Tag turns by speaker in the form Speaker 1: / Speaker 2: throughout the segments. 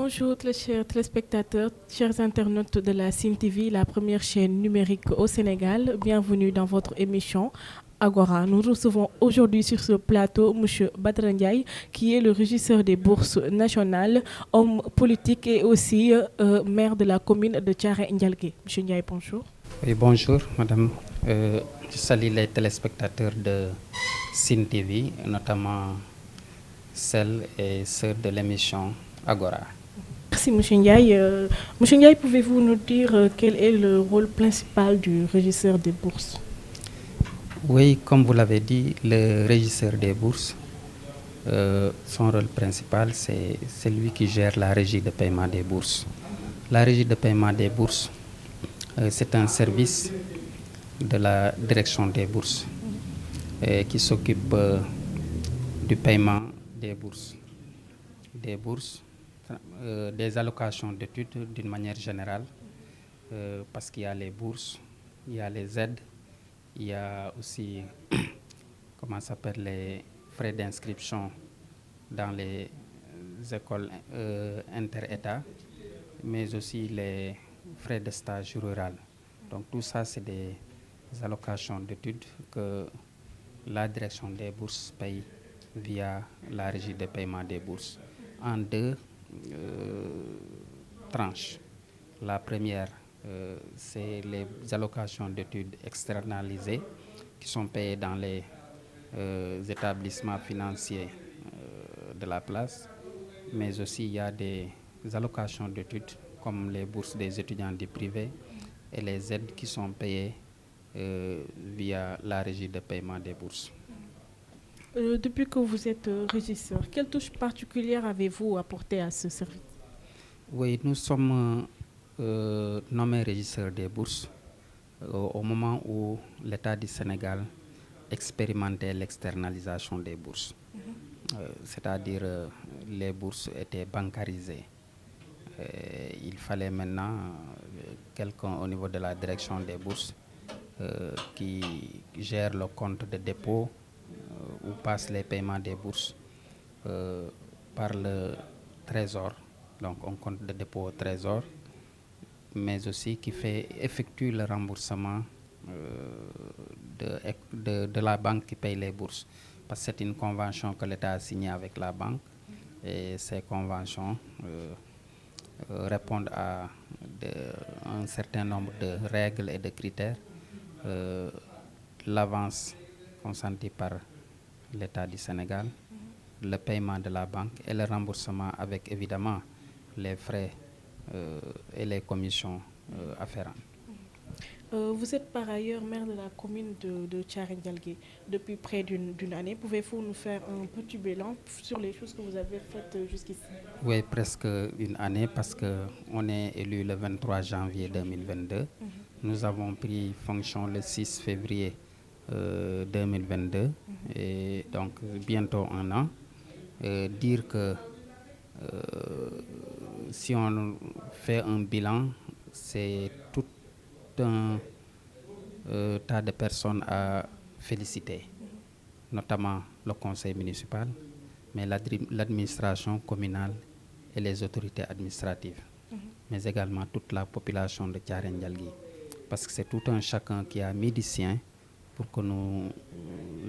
Speaker 1: Bonjour les chers téléspectateurs, chers internautes de la Sen TV, la première chaîne numérique au Sénégal. Bienvenue dans votre émission Agora. Nous recevons aujourd'hui sur ce plateau M. Badara Ndiaye, qui est le régisseur des bourses nationales, homme politique et aussi maire de la commune de Thiaroye-Ndialgué. M. Ndiaye, bonjour.
Speaker 2: Oui, bonjour madame. Je salue les téléspectateurs de Sen TV, notamment celles et ceux de l'émission Agora.
Speaker 1: Merci M. Ndiaye. M. Ndiaye, pouvez-vous nous dire quel est le rôle principal du régisseur des bourses?
Speaker 2: Oui, comme vous l'avez dit, le régisseur des bourses, son rôle principal, c'est lui qui gère la régie de paiement des bourses. La régie de paiement des bourses, c'est un service de la direction des bourses qui s'occupe du paiement des bourses, des allocations d'études d'une manière générale, parce qu'il y a les bourses, il y a les aides, il y a aussi les frais d'inscription dans les écoles inter-États, mais aussi les frais de stage rural. Donc tout ça, c'est des allocations d'études que la direction des bourses paye via la régie de paiement des bourses en deux tranches. La première, c'est les allocations d'études externalisées qui sont payées dans les établissements financiers de la place, mais aussi il y a des allocations d'études comme les bourses des étudiants du privé et les aides qui sont payées via la régie de paiement des bourses.
Speaker 1: Depuis que vous êtes régisseur, quelle touche particulière avez-vous apporté à ce service?
Speaker 2: Oui, nous sommes nommés régisseurs des bourses au moment où l'État du Sénégal expérimentait l'externalisation des bourses. C'est-à-dire les bourses étaient bancarisées. Il fallait maintenant quelqu'un au niveau de la direction des bourses qui gère le compte de dépôt où passent les paiements des bourses par le Trésor, donc un compte de dépôt au Trésor, mais aussi qui effectue le remboursement de la banque qui paye les bourses. Parce que c'est une convention que l'État a signée avec la banque et ces conventions répondent à un certain nombre de règles et de critères. L'avance consentie par l'État du Sénégal, le paiement de la banque et le remboursement avec évidemment les frais et les commissions afférentes.
Speaker 1: Vous êtes par ailleurs maire de la commune de Thiaroye-Ndialgué depuis près d'une année. Pouvez-vous nous faire un petit bilan sur les choses que vous avez faites jusqu'ici?
Speaker 2: Oui, presque une année parce qu'on est élu le 23 janvier 2022. Nous avons pris fonction le 6 février 2022 et donc bientôt un an. Dire que si on fait un bilan, c'est tout un tas de personnes à féliciter, notamment le conseil municipal, mais l'administration communale et les autorités administratives, mais également toute la population de Thiaroye-Ndialgué, parce que c'est tout un chacun qui a mis du sien pour que nous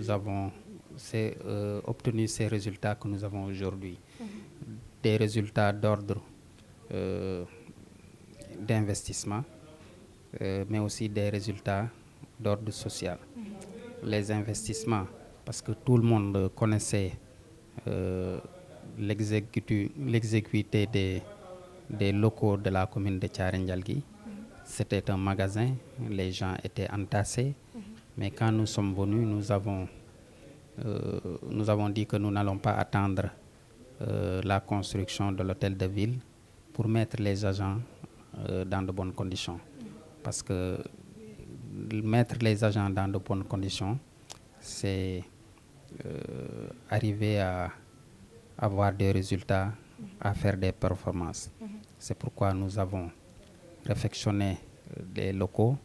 Speaker 2: avons obtenu ces résultats que nous avons aujourd'hui. Des résultats d'ordre d'investissement, mais aussi des résultats d'ordre social. Les investissements, parce que tout le monde connaissait l'exécuté des locaux de la commune de Thiaroye-Ndialgué. C'était un magasin, les gens étaient entassés, mais quand nous sommes venus, nous avons dit que nous n'allons pas attendre la construction de l'hôtel de ville pour mettre les agents dans de bonnes conditions. Parce que mettre les agents dans de bonnes conditions, c'est arriver à avoir des résultats, à faire des performances. C'est pourquoi nous avons réfectionné les locaux,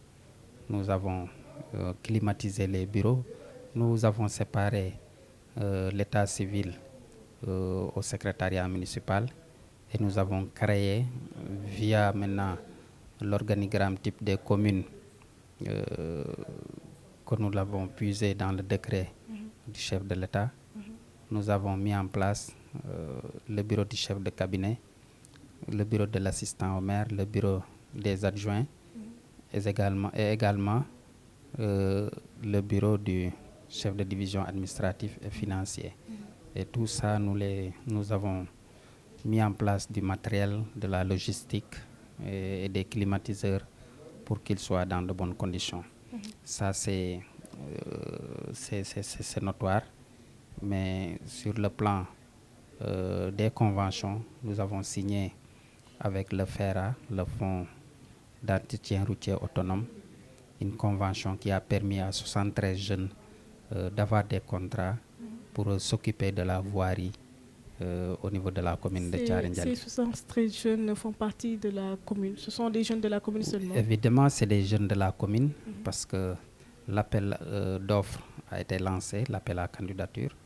Speaker 2: nous avons climatisé les bureaux, nous avons séparé l'état civil au secrétariat municipal Et nous avons créé, via maintenant l'organigramme type des communes, que nous l'avons puisé dans le décret du chef de l'État, nous avons mis en place le bureau du chef de cabinet, le bureau de l'assistant au maire, le bureau des adjoints et également le bureau du chef de division administratif et financier. Et tout ça, nous avons mis en place du matériel, de la logistique et des climatiseurs pour qu'ils soient dans de bonnes conditions. Ça, c'est notoire, mais sur le plan des conventions, nous avons signé avec le FERA, le Fonds d'entretien routier autonome, une convention qui a permis à 73 jeunes d'avoir des contrats pour s'occuper de la voirie au niveau de la commune de Thiaré Ndialgui.
Speaker 1: Ces 73 jeunes font partie de la commune. Ce sont des jeunes de la commune seulement?
Speaker 2: Évidemment, c'est des jeunes de la commune parce que l'appel d'offres a été lancé, l'appel à candidature,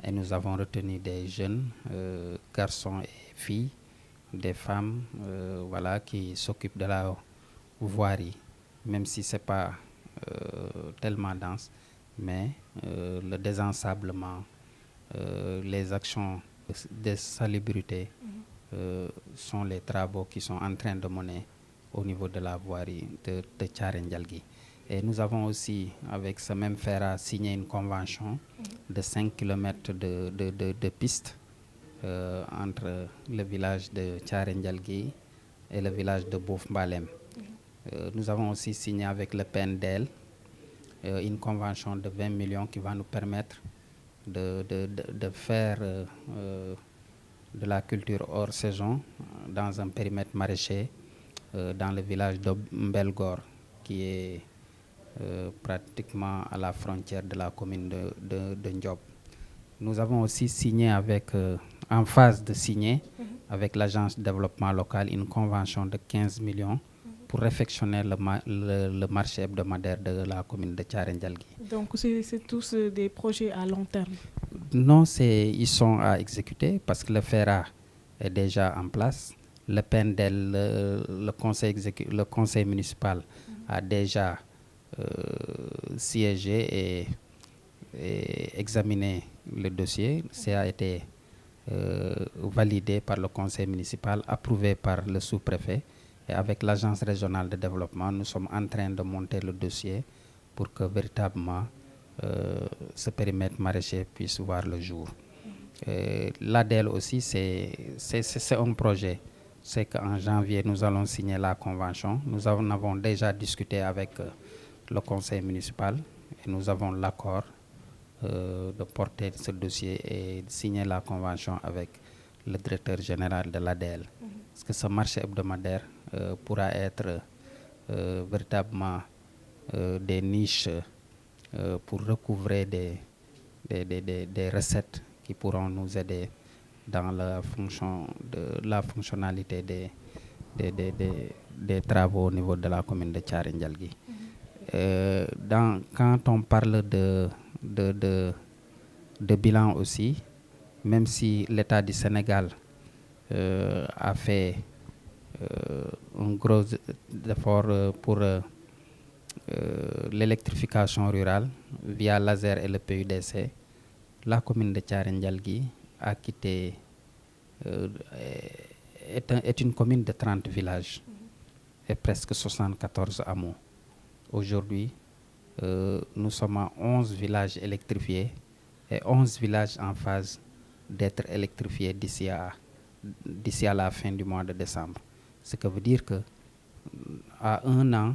Speaker 2: et nous avons retenu des jeunes, garçons et filles, des femmes qui s'occupent de la voirie, même si ce n'est pas tellement dense, mais le désensablement, les actions de salubrité sont les travaux qui sont en train de mener au niveau de la voirie de Thiaré Ndialgui. Et nous avons aussi, avec ce même FERA, signé une convention de 5 km de pistes entre le village de Thiaré Ndialgui et le village de Bof Mbalem. Nous avons aussi signé avec le PNDL une convention de 20 millions qui va nous permettre de faire de la culture hors saison dans un périmètre maraîcher dans le village de Mbelgor, qui est pratiquement à la frontière de la commune de Ndiob. Nous avons aussi signé en phase de signer avec l'agence de développement local une convention de 15 millions pour réfectionner le marché hebdomadaire de la commune de Thiaré Ndialgui.
Speaker 1: Donc c'est tous des projets à long terme?
Speaker 2: Non, ils sont à exécuter parce que le FERA est déjà en place. Le PNDL, le conseil municipal a déjà siégé et examiné le dossier. Ça a été validé par le conseil municipal, approuvé par le sous-préfet. Et avec l'agence régionale de développement, nous sommes en train de monter le dossier pour que véritablement ce périmètre maraîcher puisse voir le jour. L'ADEL aussi, c'est un projet. C'est qu'en janvier, nous allons signer la convention. Nous en avons déjà discuté avec le conseil municipal et nous avons l'accord de porter ce dossier et de signer la convention avec le directeur général de l'ADEL. Parce que ce marché hebdomadaire pourra être véritablement des niches pour recouvrer des recettes qui pourront nous aider dans la fonctionnalité des travaux au niveau de la commune de Thiaré Ndialgui. Quand on parle de bilan aussi, même si l'État du Sénégal a fait un gros effort pour l'électrification rurale via l'ASER et le PUDC, la commune de Thiaré Ndialgui est une commune de 30 villages et presque 74 hameaux. Aujourd'hui, nous sommes à 11 villages électrifiés et 11 villages en phase d'être électrifiés d'ici à la fin du mois de décembre. Ce qui veut dire que à un an,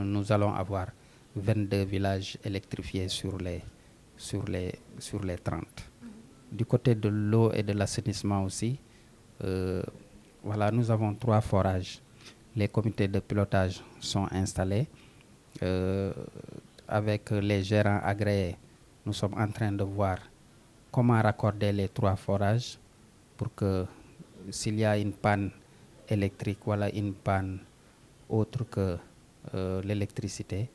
Speaker 2: nous allons avoir 22 villages électrifiés sur les 30. Du côté de l'eau et de l'assainissement aussi, nous avons 3 forages. Les comités de pilotage sont installés. Avec les gérants agréés, nous sommes en train de voir comment raccorder les 3 forages pour que s'il y a une panne électrique, une panne autre que l'électricité,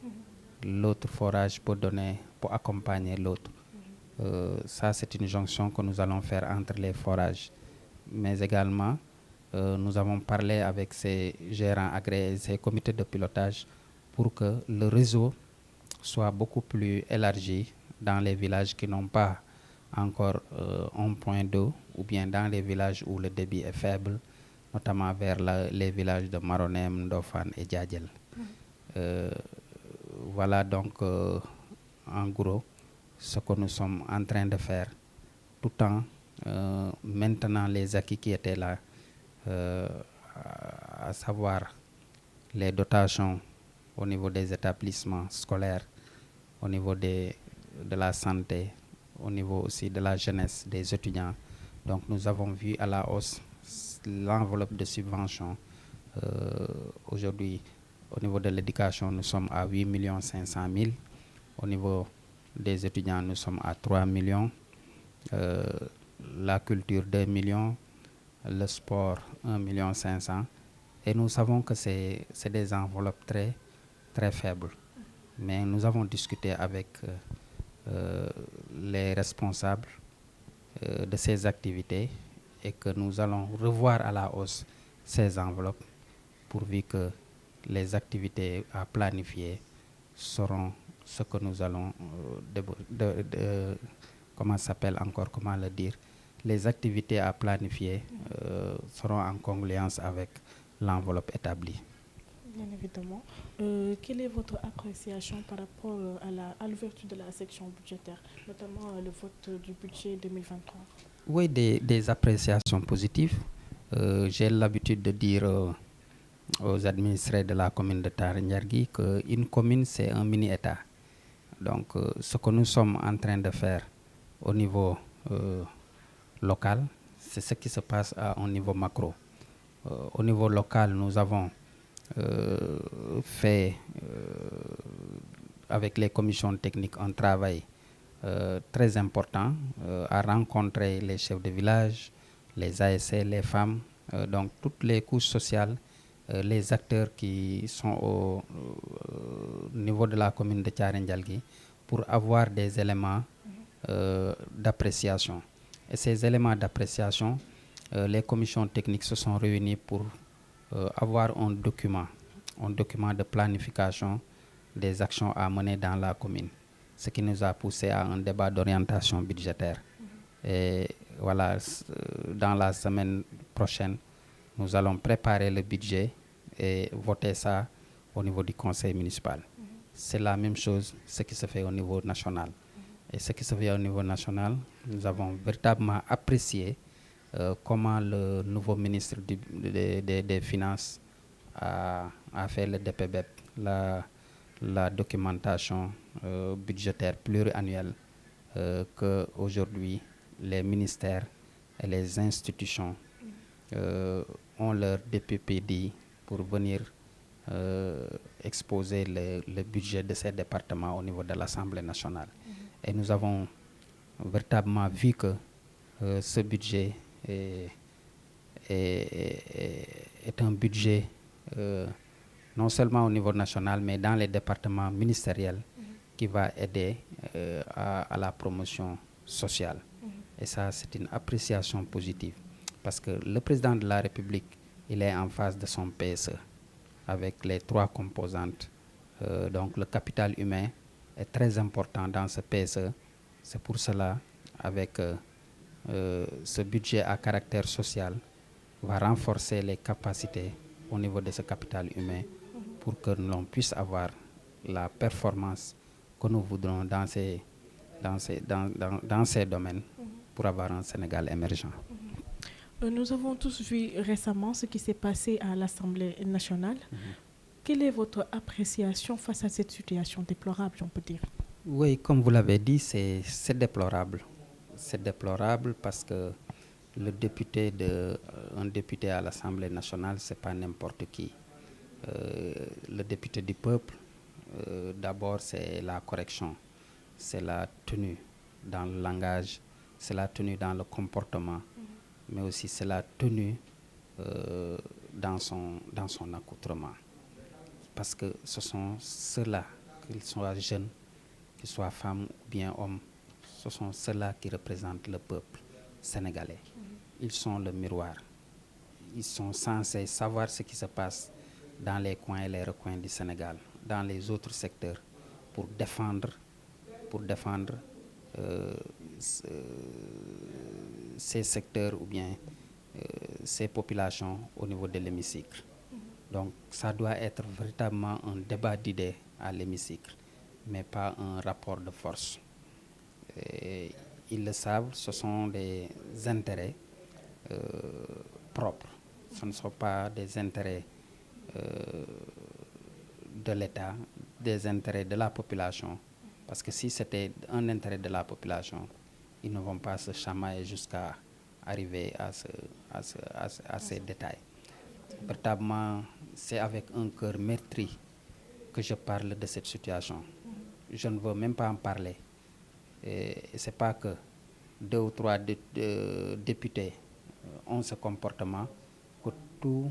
Speaker 2: l'autre forage peut accompagner l'autre. Ça, c'est une jonction que nous allons faire entre les forages. Mais également, nous avons parlé avec ces gérants agréés, ces comités de pilotage pour que le réseau soit beaucoup plus élargi dans les villages qui n'ont pas encore un point d'eau ou bien dans les villages où le débit est faible, notamment vers les villages de Maronem, Ndofane et Djadjel. Voilà donc en gros ce que nous sommes en train de faire tout en maintenant les acquis qui étaient là, à savoir les dotations au niveau des établissements scolaires, au niveau de la santé, au niveau aussi de la jeunesse, des étudiants. Donc nous avons vu à la hausse l'enveloppe de subventions. Aujourd'hui, au niveau de l'éducation, nous sommes à 8 500 000. Au niveau des étudiants, nous sommes à 3 millions. La culture, 2 millions. Le sport, 1 500 000. Et nous savons que c'est des enveloppes très, très faibles. Mais nous avons discuté avec les responsables de ces activités et que nous allons revoir à la hausse ces enveloppes pourvu que les activités à planifier seront ce que nous allons comment ça s'appelle encore, comment le dire, les activités à planifier seront en congruence avec l'enveloppe établie.
Speaker 1: Bien évidemment. Quelle est votre appréciation par rapport à l'ouverture de la section budgétaire, notamment le vote du budget 2023?
Speaker 2: Oui, des appréciations positives. J'ai l'habitude de dire aux administrés de la commune de Tara-Ndiargui qu'une commune, c'est un mini-État. Donc, ce que nous sommes en train de faire au niveau local, c'est ce qui se passe à un niveau macro. Au niveau local, nous avons fait avec les commissions techniques un travail très important à rencontrer les chefs de village, les ASC, les femmes, donc toutes les couches sociales, les acteurs qui sont au niveau de la commune de Thiaré-Ndialgui pour avoir des éléments d'appréciation. Et ces éléments d'appréciation, les commissions techniques se sont réunies pour avoir un document de planification des actions à mener dans la commune, ce qui nous a poussé à un débat d'orientation budgétaire. Et voilà, dans la semaine prochaine, nous allons préparer le budget et voter ça au niveau du conseil municipal. C'est la même chose, ce qui se fait au niveau national. Et ce qui se fait au niveau national, nous avons véritablement apprécié comment le nouveau ministre des Finances a fait le DPBEP, la documentation budgétaire pluriannuelle que aujourd'hui les ministères et les institutions ont leur DPPD pour venir exposer le budget de ces départements au niveau de l'Assemblée nationale. Et nous avons véritablement vu que ce budget est un budget non seulement au niveau national, mais dans les départements ministériels qui va aider à la promotion sociale. Et ça, c'est une appréciation positive. Parce que le président de la République, il est en face de son PSE avec les 3 composantes. Donc le capital humain est très important dans ce PSE. C'est pour cela, avec ce budget à caractère social, va renforcer les capacités au niveau de ce capital humain pour que l'on puisse avoir la performance que nous voudrons dans ces domaines pour avoir un Sénégal émergent.
Speaker 1: Nous avons tous vu récemment ce qui s'est passé à l'Assemblée nationale. Quelle est votre appréciation face à cette situation déplorable, on peut dire?
Speaker 2: Oui, comme vous l'avez dit, c'est déplorable. C'est déplorable parce que un député à l'Assemblée nationale, ce n'est pas n'importe qui. Le député du peuple, d'abord, c'est la correction, c'est la tenue dans le langage, c'est la tenue dans le comportement, mais aussi c'est la tenue dans son accoutrement. Parce que ce sont ceux-là, qu'ils soient jeunes, qu'ils soient femmes ou bien hommes, ce sont ceux-là qui représentent le peuple sénégalais. Ils sont le miroir. ils sont censés savoir ce qui se passe dans les coins et les recoins du Sénégal, dans les autres secteurs, pour défendre euh, ces secteurs ou bien ces populations au niveau de l'hémicycle. Donc ça doit être véritablement un débat d'idées à l'hémicycle, mais pas un rapport de force. Et ils le savent, ce sont des intérêts euh, propres. Ce ne sont pas des intérêts de l'État, des intérêts de la population. Parce que si c'était un intérêt de la population, ils ne vont pas se chamailler jusqu'à arriver à ces détails. Véritablement, c'est avec un cœur meurtri que je parle de cette situation. Je ne veux même pas en parler. Et ce n'est pas que deux ou trois députés ont ce comportement que tout,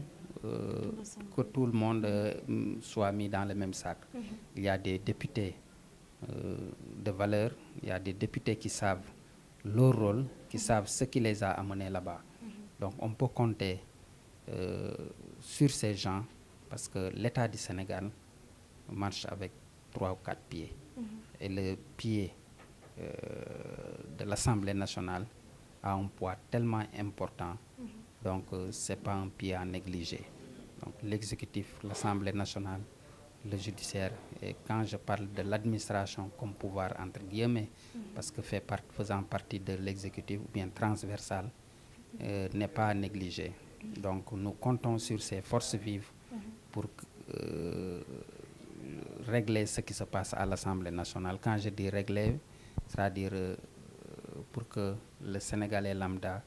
Speaker 2: que tout le monde soit mis dans le même sac. Il y a des députés de valeur, il y a des députés qui savent leur rôle, qui savent ce qui les a amenés là-bas. Donc on peut compter sur ces gens parce que l'État du Sénégal marche avec 3 ou 4 pieds. Et le pied de l'Assemblée nationale a un poids tellement important, donc ce n'est pas un pied à négliger. Donc l'exécutif, l'Assemblée nationale, le judiciaire, et quand je parle de l'administration comme pouvoir entre guillemets, parce que faisant partie de l'exécutif ou bien transversal, n'est pas à négliger. Donc nous comptons sur ces forces vives pour régler ce qui se passe à l'Assemblée nationale. Quand je dis régler, c'est-à-dire pour que le Sénégalais lambda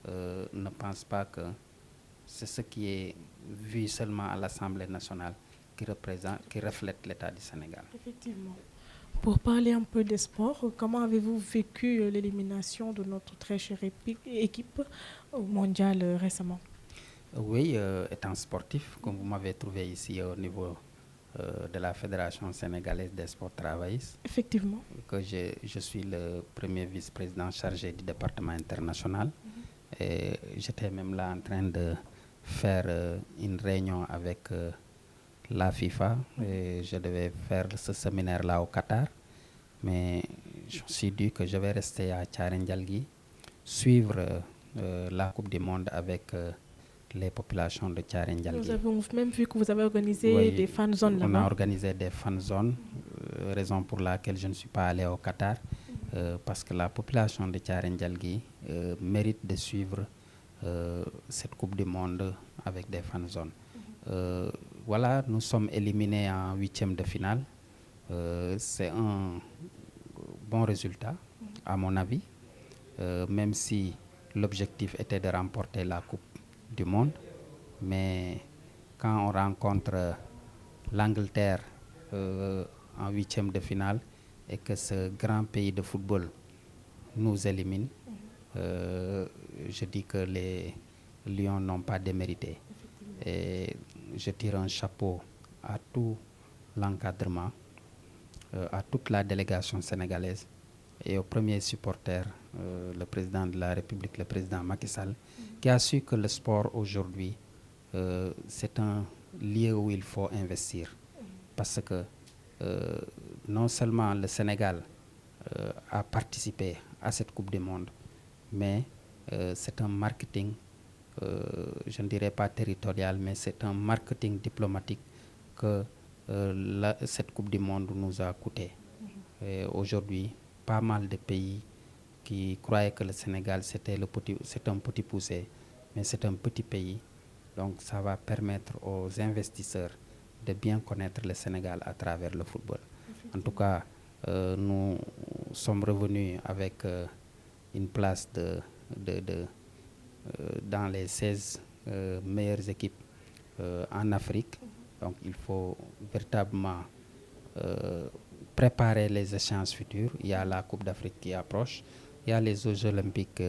Speaker 2: ne pense pas que c'est ce qui est vu seulement à l'Assemblée nationale qui reflète l'État du Sénégal.
Speaker 1: Effectivement. Pour parler un peu des sports, comment avez-vous vécu l'élimination de notre très chère équipe mondiale récemment?
Speaker 2: Oui, étant sportif, comme vous m'avez trouvé ici au niveau de la Fédération sénégalaise des sports travaillistes.
Speaker 1: Effectivement.
Speaker 2: Que je suis le premier vice-président chargé du département international. Et j'étais même là en train de faire une réunion avec la FIFA. Et je devais faire ce séminaire-là au Qatar. Mais je me suis dit que je vais rester à Tcharendialgui, suivre la Coupe du Monde avec les populations de Tcharendialgui.
Speaker 1: Nous avons même vu que vous avez organisé des fan zones là-bas.
Speaker 2: On a organisé des fan zones, raison pour laquelle je ne suis pas allé au Qatar, parce que la population de Tcharendialgui mérite de suivre cette Coupe du Monde avec des fan zones. Voilà, nous sommes éliminés en 8e de finale. C'est un bon résultat, à mon avis, même si l'objectif était de remporter la Coupe du Monde. Mais quand on rencontre l'Angleterre en 8e de finale et que ce grand pays de football nous élimine, je dis que les Lions n'ont pas démérité. Et je tire un chapeau à tout l'encadrement, à toute la délégation sénégalaise et au premier supporter, le président de la République, le président Macky Sall, qui a su que le sport aujourd'hui, c'est un lieu où il faut investir. Parce que non seulement le Sénégal a participé à cette Coupe du Monde, mais c'est un marketing, je ne dirais pas territorial, mais c'est un marketing diplomatique que cette Coupe du Monde nous a coûté. Aujourd'hui, pas mal de pays qui croyaient que le Sénégal c'est un petit poussé, mais c'est un petit pays. Donc ça va permettre aux investisseurs de bien connaître le Sénégal à travers le football. En tout cas, nous sommes revenus avec une place dans les 16 meilleures équipes en Afrique. Donc il faut véritablement préparer les échéances futures. Il y a la Coupe d'Afrique qui approche, il y a les Jeux olympiques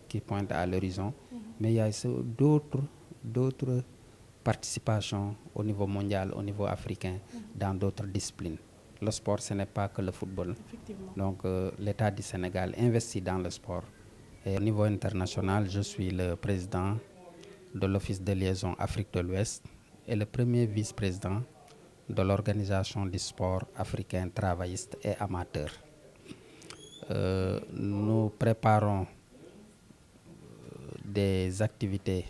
Speaker 2: qui pointent à l'horizon, mais il y a d'autres participations au niveau mondial, au niveau africain, dans d'autres disciplines. Le sport, ce n'est pas que le football. Donc l'État du Sénégal investit dans le sport. Et au niveau international, je suis le président de l'Office de liaison Afrique de l'Ouest et le premier vice-président de l'Organisation du sport africain travailliste et amateur. Nous préparons des activités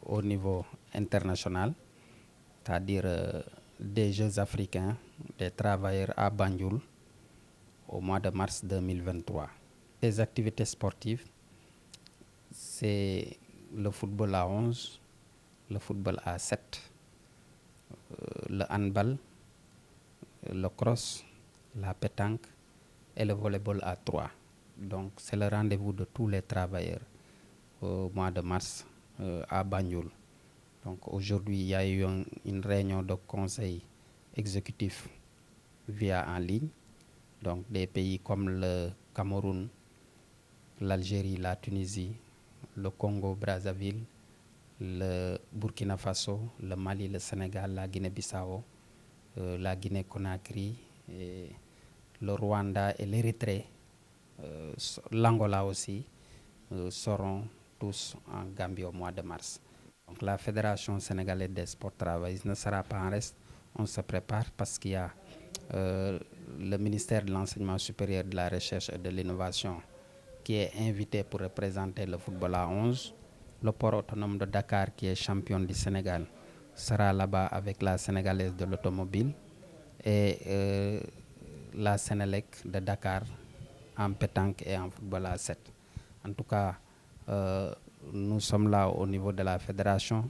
Speaker 2: au niveau international, c'est-à-dire des Jeux africains des travailleurs à Banjul au mois de mars 2023. Les activités sportives, c'est le football à 11, le football à 7, le handball, le cross, la pétanque et le volleyball à 3. Donc c'est le rendez-vous de tous les travailleurs au mois de mars à Banjul. Donc aujourd'hui, il y a eu une réunion de conseil exécutif via en ligne. Donc des pays comme le Cameroun, l'Algérie, la Tunisie, le Congo-Brazzaville, le Burkina Faso, le Mali, le Sénégal, la Guinée-Bissau, la Guinée-Conakry, et le Rwanda et l'Érythrée, l'Angola aussi, seront tous en Gambie au mois de mars. Donc la Fédération sénégalaise des sports travaillistes ne sera pas en reste. On se prépare parce qu'il y a le ministère de l'Enseignement supérieur, de la Recherche et de l'Innovation qui est invité pour représenter le football à 11. Le port autonome de Dakar, qui est champion du Sénégal, sera là-bas avec la Sénégalaise de l'automobile et la Sénélec de Dakar en pétanque et en football à 7. En tout cas, nous sommes là au niveau de la fédération.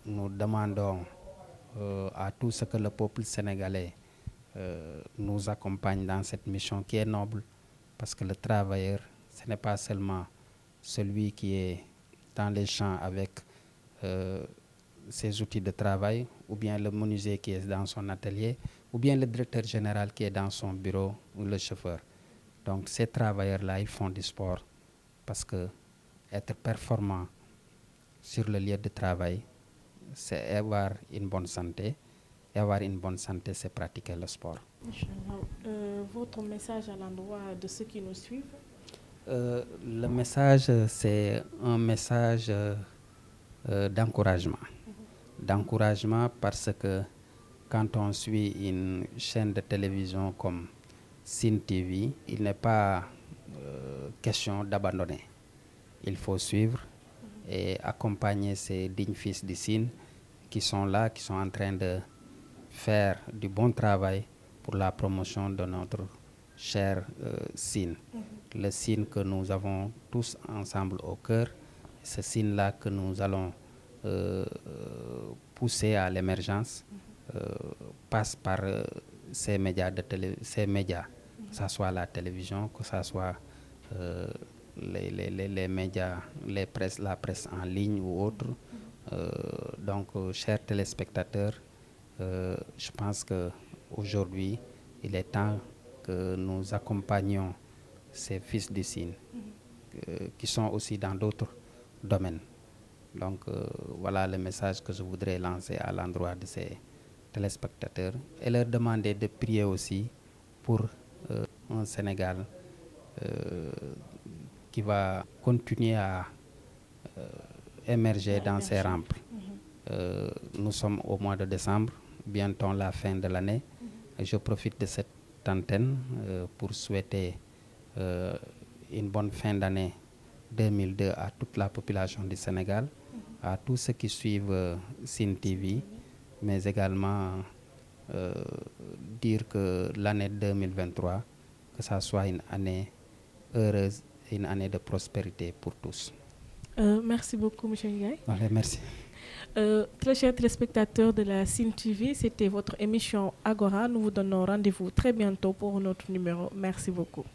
Speaker 2: Nous demandons à tout ce que le peuple sénégalais nous accompagne dans cette mission qui est noble, parce que le travailleur, ce n'est pas seulement celui qui est dans les champs avec ses outils de travail, ou bien le menuisier qui est dans son atelier, ou bien le directeur général qui est dans son bureau, ou le chauffeur. Donc ces travailleurs-là, ils font du sport parce que être performant sur le lieu de travail, c'est avoir une bonne santé. Et avoir une bonne santé, c'est pratiquer le sport.
Speaker 1: Votre message à l'endroit de ceux qui nous suivent?
Speaker 2: Le message, c'est un message d'encouragement. D'encouragement parce que quand on suit une chaîne de télévision comme Sine TV, il n'est pas question d'abandonner. Il faut suivre et accompagner ces dignes fils du Sine qui sont là, qui sont en train de faire du bon travail pour la promotion de notre cher Sine. Le Sine que nous avons tous ensemble au cœur, ce Sine-là que nous allons pousser à l'émergence, passe par ces médias, que ce soit la télévision, que ce soit les médias, la presse en ligne ou autres. Donc, chers téléspectateurs, je pense qu'aujourd'hui, il est temps que nous accompagnions ces fils du Sine qui sont aussi dans d'autres domaines. Donc, voilà le message que je voudrais lancer à l'endroit de ces téléspectateurs et leur demander de prier aussi pour un Sénégal qui va continuer à émerger dans ses rampes. Nous sommes au mois de décembre, bientôt la fin de l'année. Je profite de cette antenne pour souhaiter une bonne fin d'année 2002 à toute la population du Sénégal, à tous ceux qui suivent Sine TV, mais également dire que l'année 2023, que ça soit une année heureuse et une année de prospérité pour tous.
Speaker 1: Merci beaucoup, M. Ndiaye.
Speaker 2: Allez, merci.
Speaker 1: Très chers téléspectateurs de la Sine TV, c'était votre émission Agora. Nous vous donnons rendez-vous très bientôt pour notre numéro. Merci beaucoup.